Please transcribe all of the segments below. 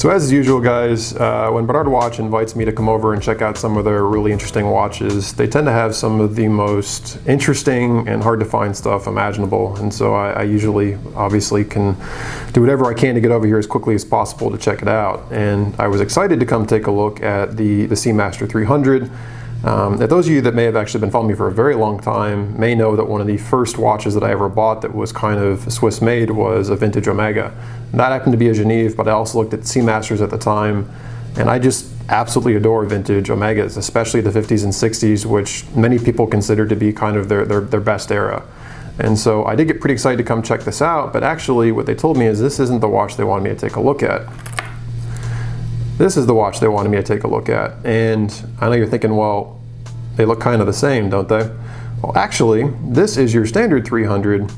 So as usual, guys, when Bernard Watch invites me to come over and check out some of their really interesting watches, they tend to have some of the most interesting and hard to find stuff imaginable. And so I usually, obviously, can do whatever I can to get over here as quickly as possible to check it out. And I was excited to come take a look at the Seamaster 300. Those of you that may have actually been following me for a very long time may know that one of the first watches that I ever bought that was kind of Swiss made was a vintage Omega. And that happened to be a Genève, but I also looked at Seamasters at the time, and I just absolutely adore vintage Omegas, especially the 50s and 60s, which many people consider to be kind of their best era. And so I did get pretty excited to come check this out, but actually what they told me is this isn't the watch they wanted me to take a look at. This is the watch they wanted me to take a look at. And I know you're thinking, well, they look kind of the same, don't they? Well, actually, this is your standard 300,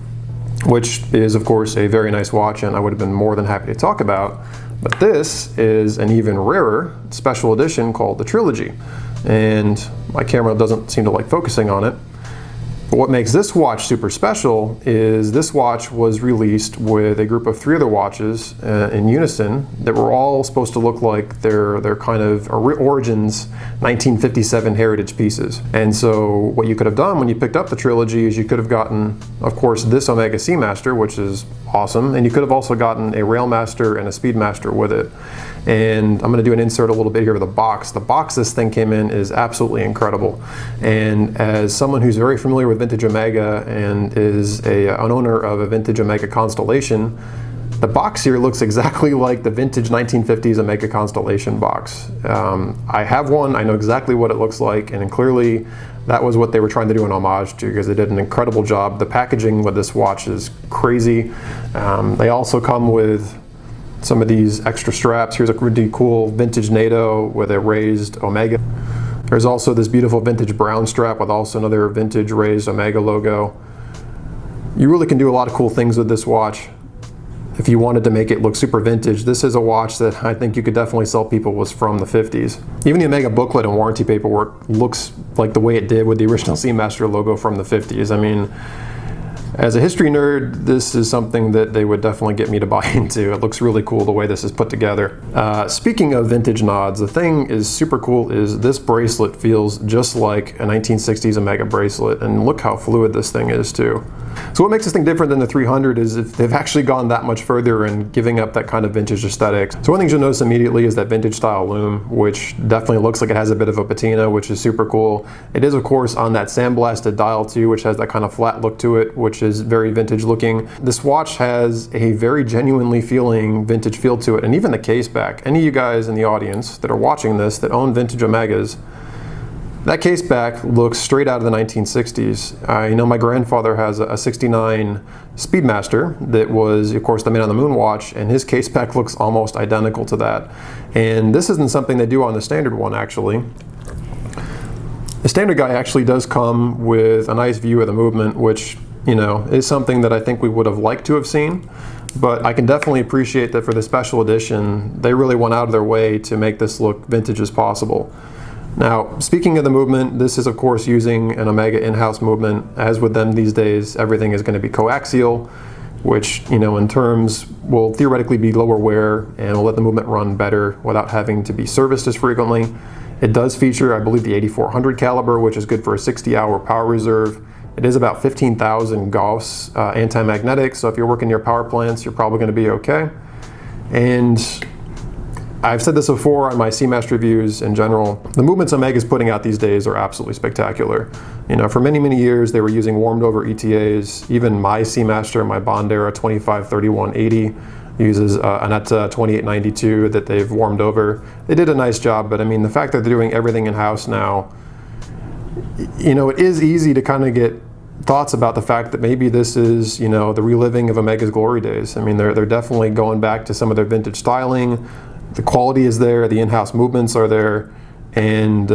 which is, of course, a very nice watch, and I would have been more than happy to talk about. But this is an even rarer special edition called the Trilogy. And my camera doesn't seem to like focusing on it. But what makes this watch super special is this watch was released with a group of 3 other watches in unison that were all supposed to look like their kind of origins 1957 heritage pieces. And so what you could have done when you picked up the Trilogy is you could have gotten, of course, this Omega Seamaster, which is awesome, and you could have also gotten a Railmaster and a Speedmaster with it. And I'm going to do an insert a little bit here of the box. The box this thing came in is absolutely incredible. And as someone who's very familiar with vintage Omega and is an owner of a vintage Omega Constellation, the box here looks exactly like the vintage 1950s Omega Constellation box. I have one, I know exactly what it looks like, and clearly that was what they were trying to do an homage to, because they did an incredible job. The packaging with this watch is crazy. They also come with some of these extra straps. Here's a really cool vintage NATO with a raised Omega. There's also this beautiful vintage brown strap with also another vintage raised Omega logo. You really can do a lot of cool things with this watch. If you wanted to make it look super vintage, this is a watch that I think you could definitely sell people was from the 50s. Even the Omega booklet and warranty paperwork looks like the way it did with the original Seamaster logo from the 50s. I mean, as a history nerd, this is something that they would definitely get me to buy into. It looks really cool the way this is put together. Speaking of vintage nods, the thing is super cool is this bracelet feels just like a 1960s Omega bracelet, and look how fluid this thing is too. So what makes this thing different than the 300 is if they've actually gone that much further in giving up that kind of vintage aesthetic. So one thing you'll notice immediately is that vintage style loom, which definitely looks like it has a bit of a patina, which is super cool. It is, of course, on that sandblasted dial too, which has that kind of flat look to it, which is very vintage looking. This watch has a very genuinely feeling vintage feel to it, and even the case back. Any of you guys in the audience that are watching this that own vintage Omegas, that case back looks straight out of the 1960s. I know my grandfather has a 69 Speedmaster that was, of course, the Man on the Moon watch, and his case back looks almost identical to that. And this isn't something they do on the standard one, actually. The standard guy actually does come with a nice view of the movement, which, you know, is something that I think we would have liked to have seen. But I can definitely appreciate that for the special edition, they really went out of their way to make this look vintage as possible. Now, speaking of the movement, this is of course using an Omega in-house movement. As with them these days, everything is going to be coaxial, which, you know, in terms will theoretically be lower wear and will let the movement run better without having to be serviced as frequently. It does feature, I believe, the 8400 caliber, which is good for a 60-hour power reserve. It is about 15,000 Gauss anti-magnetic, so if you're working near power plants, you're probably going to be okay. And I've said this before on my Seamaster reviews in general, the movements Omega's putting out these days are absolutely spectacular. You know, for many, many years they were using warmed over ETAs. Even my Seamaster, my Bond era 253180, uses an ETA 2892 that they've warmed over. They did a nice job, but I mean, the fact that they're doing everything in-house now, you know, it is easy to kind of get thoughts about the fact that maybe this is, you know, the reliving of Omega's glory days. I mean, they're definitely going back to some of their vintage styling. The quality is there, the in-house movements are there, and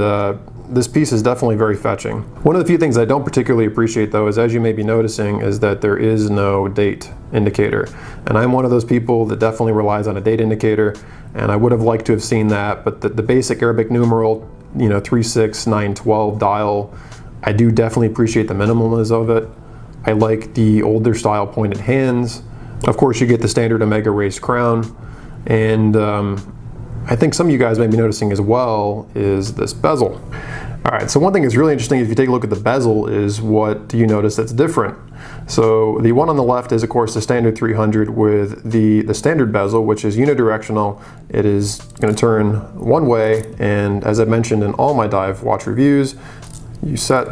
this piece is definitely very fetching. One of the few things I don't particularly appreciate, though, is, as you may be noticing, is that there is no date indicator. And I'm one of those people that definitely relies on a date indicator, and I would have liked to have seen that, but the basic Arabic numeral, you know, 36912 dial, I do definitely appreciate the minimalism of it. I like the older style pointed hands. Of course, you get the standard Omega raised crown. And I think some of you guys may be noticing as well is this bezel. All right, so one thing that's really interesting if you take a look at the bezel is what do you notice that's different? So the one on the left is of course the standard 300 with the standard bezel, which is unidirectional. It is going to turn one way, and as I mentioned in all my dive watch reviews, you set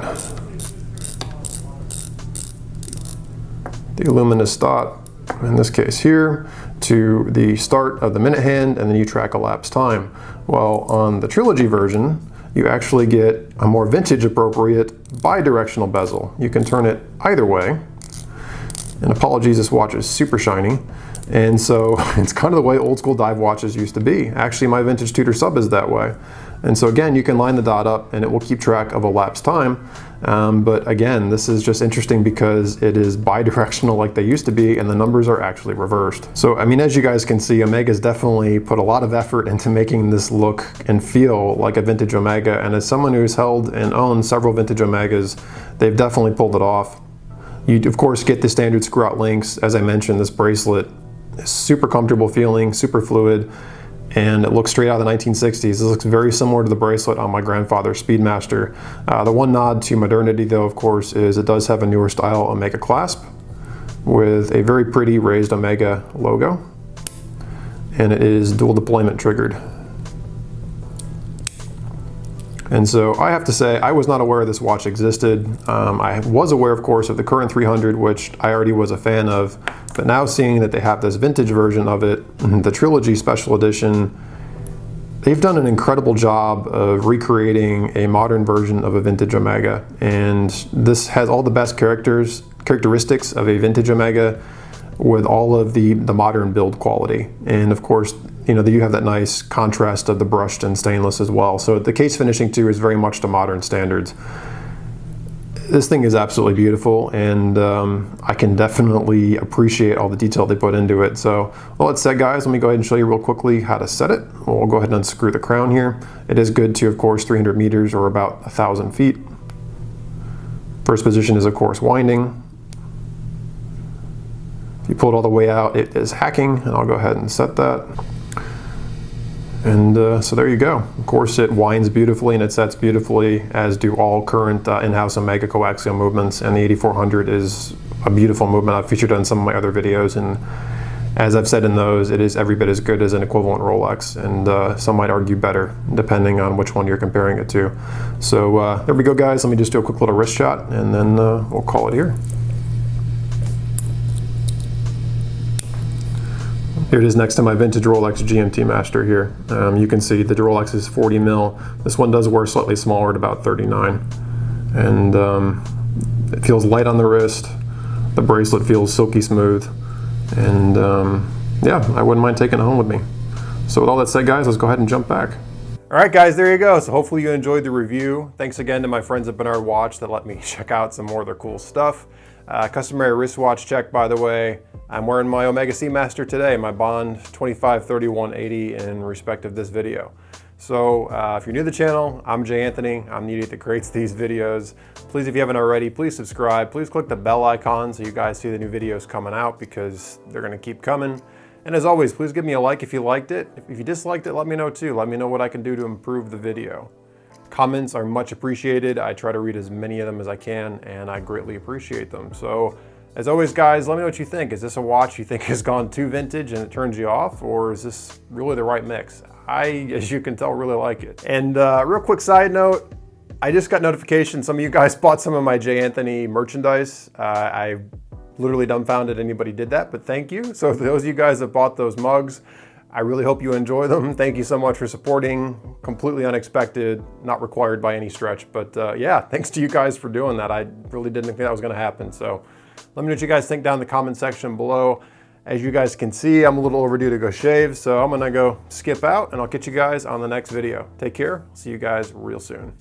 the luminous dot, in this case here, to the start of the minute hand, and then you track elapsed time. Well, on the Trilogy version, you actually get a more vintage appropriate bi-directional bezel. You can turn it either way. And apologies, this watch is super shiny. And so it's kind of the way old school dive watches used to be. Actually, my vintage Tudor sub is that way. And so again, you can line the dot up and it will keep track of elapsed time. But again, this is just interesting because it is bi-directional like they used to be, and the numbers are actually reversed. So, I mean, as you guys can see, Omega's definitely put a lot of effort into making this look and feel like a vintage Omega. And as someone who's held and owned several vintage Omegas, they've definitely pulled it off. You, of course, get the standard screw-out links. As I mentioned, this bracelet is super comfortable feeling, super fluid, and it looks straight out of the 1960s. This looks very similar to the bracelet on my grandfather's Speedmaster. The one nod to modernity, though, of course, is it does have a newer style Omega clasp with a very pretty raised Omega logo, and it is dual deployment triggered. And so I have to say, I was not aware this watch existed. I was aware, of course, of the current 300, which I already was a fan of, but now seeing that they have this vintage version of it, the Trilogy Special Edition, they've done an incredible job of recreating a modern version of a vintage Omega. And this has all the best characteristics of a vintage Omega with all of the modern build quality. And of course, you know, you have that nice contrast of the brushed and stainless as well. So the case finishing too is very much to modern standards. This thing is absolutely beautiful, and I can definitely appreciate all the detail they put into it. So, well, that said, guys, let me go ahead and show you real quickly how to set it. We'll go ahead and unscrew the crown here. It is good to, of course, 300 meters or about 1,000 feet. First position is, of course, winding. If you pull it all the way out, it is hacking, and I'll go ahead and set that. And so there you go. Of course, it winds beautifully and it sets beautifully, as do all current in-house Omega Coaxial movements, and the 8400 is a beautiful movement. I've featured on some of my other videos, and as I've said in those, it is every bit as good as an equivalent Rolex, and some might argue better, depending on which one you're comparing it to. So there we go, guys. Let me just do a quick little wrist shot, and then we'll call it here. Here it is next to my vintage Rolex GMT Master here. You can see the Rolex is 40 mil. This one does wear slightly smaller at about 39. And it feels light on the wrist. The bracelet feels silky smooth. And yeah, I wouldn't mind taking it home with me. So with all that said, guys, let's go ahead and jump back. All right, guys, there you go. So hopefully you enjoyed the review. Thanks again to my friends at Bernard Watch that let me check out some more of their cool stuff. Customary wristwatch check, by the way. I'm wearing my Omega Seamaster today, my Bond 253180 in respect of this video. So if you're new to the channel, I'm Jay Anthony. I'm the idiot that creates these videos. Please, if you haven't already, please subscribe. Please click the bell icon so you guys see the new videos coming out, because they're gonna keep coming. And as always, please give me a like if you liked it. If you disliked it, let me know too. Let me know what I can do to improve the video. Comments are much appreciated. I try to read as many of them as I can, and I greatly appreciate them. So, as always, guys, let me know what you think. Is this a watch you think has gone too vintage and it turns you off, or is this really the right mix? I, as you can tell, really like it. And real quick side note, I just got notification some of you guys bought some of my Jay Anthony merchandise. I literally dumbfounded anybody did that, but thank you. So for those of you guys that bought those mugs, I really hope you enjoy them. Thank you so much for supporting. Completely unexpected, not required by any stretch. But yeah, thanks to you guys for doing that. I really didn't think that was gonna happen. So let me know what you guys think down in the comment section below. As you guys can see, I'm a little overdue to go shave, so I'm gonna go skip out, and I'll catch you guys on the next video. Take care, see you guys real soon.